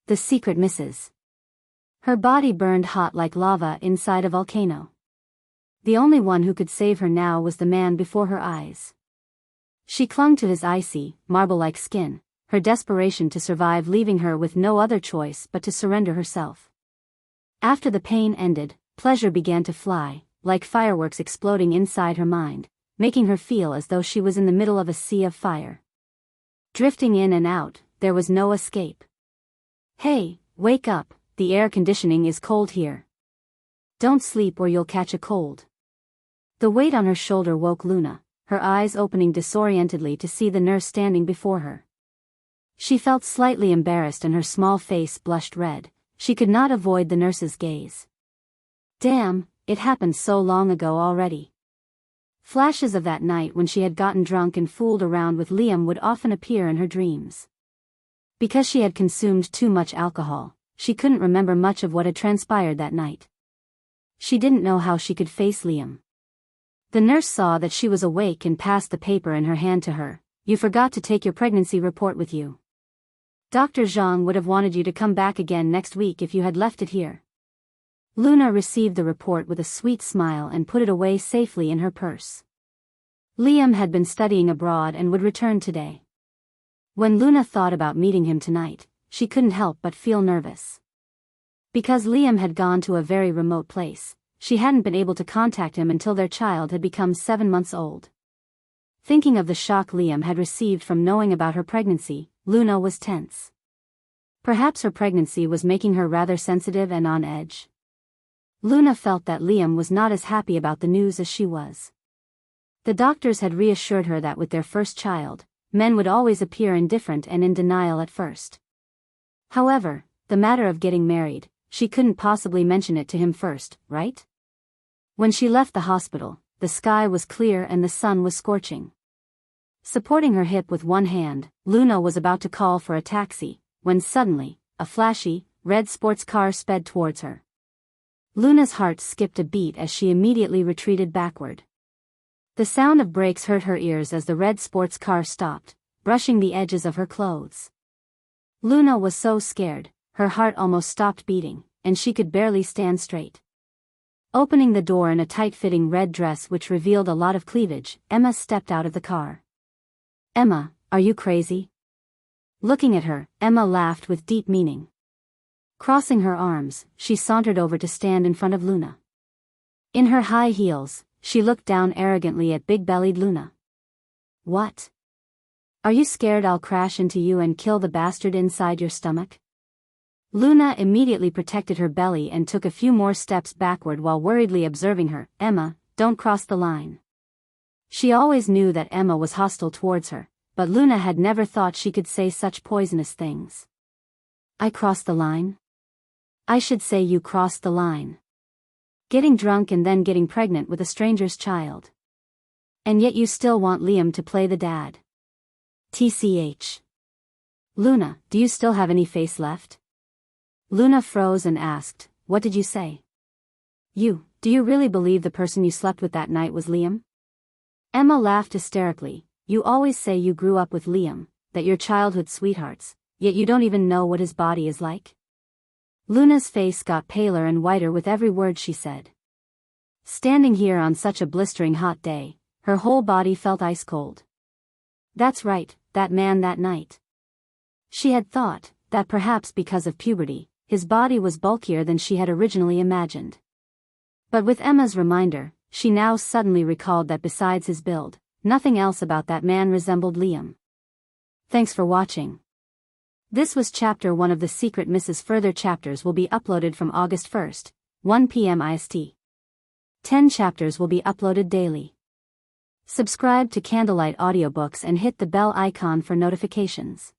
The secret Mrs. Her body burned hot like lava inside a volcano. The only one who could save her now was the man before her eyes. She clung to his icy, marble-like skin, her desperation to survive leaving her with no other choice but to surrender herself. After the pain ended, pleasure began to fly, like fireworks exploding inside her mind, making her feel as though she was in the middle of a sea of fire. Drifting in and out, there was no escape. "Hey, wake up, the air conditioning is cold here. Don't sleep or you'll catch a cold." The weight on her shoulder woke Luna, her eyes opening disorientedly to see the nurse standing before her. She felt slightly embarrassed and her small face blushed red. She could not avoid the nurse's gaze. Damn, it happened so long ago already. Flashes of that night when she had gotten drunk and fooled around with Liam would often appear in her dreams. Because she had consumed too much alcohol, she couldn't remember much of what had transpired that night. She didn't know how she could face Liam. The nurse saw that she was awake and passed the paper in her hand to her. "You forgot to take your pregnancy report with you. Dr. Zhang would have wanted you to come back again next week if you had left it here." Luna received the report with a sweet smile and put it away safely in her purse. Liam had been studying abroad and would return today. When Luna thought about meeting him tonight, she couldn't help but feel nervous. Because Liam had gone to a very remote place, she hadn't been able to contact him until their child had become 7 months old. Thinking of the shock Liam had received from knowing about her pregnancy, Luna was tense. Perhaps her pregnancy was making her rather sensitive and on edge. Luna felt that Liam was not as happy about the news as she was. The doctors had reassured her that with their first child, men would always appear indifferent and in denial at first. However, the matter of getting married, she couldn't possibly mention it to him first, right? When she left the hospital, the sky was clear and the sun was scorching. Supporting her hip with one hand, Luna was about to call for a taxi, when suddenly, a flashy, red sports car sped towards her. Luna's heart skipped a beat as she immediately retreated backward. The sound of brakes hurt her ears as the red sports car stopped, brushing the edges of her clothes. Luna was so scared, her heart almost stopped beating, and she could barely stand straight. Opening the door in a tight-fitting red dress which revealed a lot of cleavage, Emma stepped out of the car. "Emma, are you crazy?" Looking at her, Emma laughed with deep meaning. Crossing her arms, she sauntered over to stand in front of Luna. In her high heels, she looked down arrogantly at big-bellied Luna. "What? Are you scared I'll crash into you and kill the bastard inside your stomach?" Luna immediately protected her belly and took a few more steps backward while worriedly observing her. "Emma, don't cross the line." She always knew that Emma was hostile towards her, but Luna had never thought she could say such poisonous things. "I crossed the line?" "I should say you crossed the line. Getting drunk and then getting pregnant with a stranger's child. And yet you still want Liam to play the dad. TCH. Luna, do you still have any face left?" Luna froze and asked, "What did you say? Do you really believe the person you slept with that night was Liam?" Emma laughed hysterically. "You always say you grew up with Liam, that you're childhood sweethearts, yet you don't even know what his body is like." Luna's face got paler and whiter with every word she said. Standing here on such a blistering hot day, her whole body felt ice cold. That's right, that man that night. She had thought that perhaps because of puberty, his body was bulkier than she had originally imagined. But with Emma's reminder, she now suddenly recalled that besides his build, nothing else about that man resembled Liam. Thanks for watching. This was Chapter 1 of The Secret Mrs. Further chapters will be uploaded from August 1st, 1 p.m. IST. 10 chapters will be uploaded daily. Subscribe to CandleLight Audiobooks and hit the bell icon for notifications.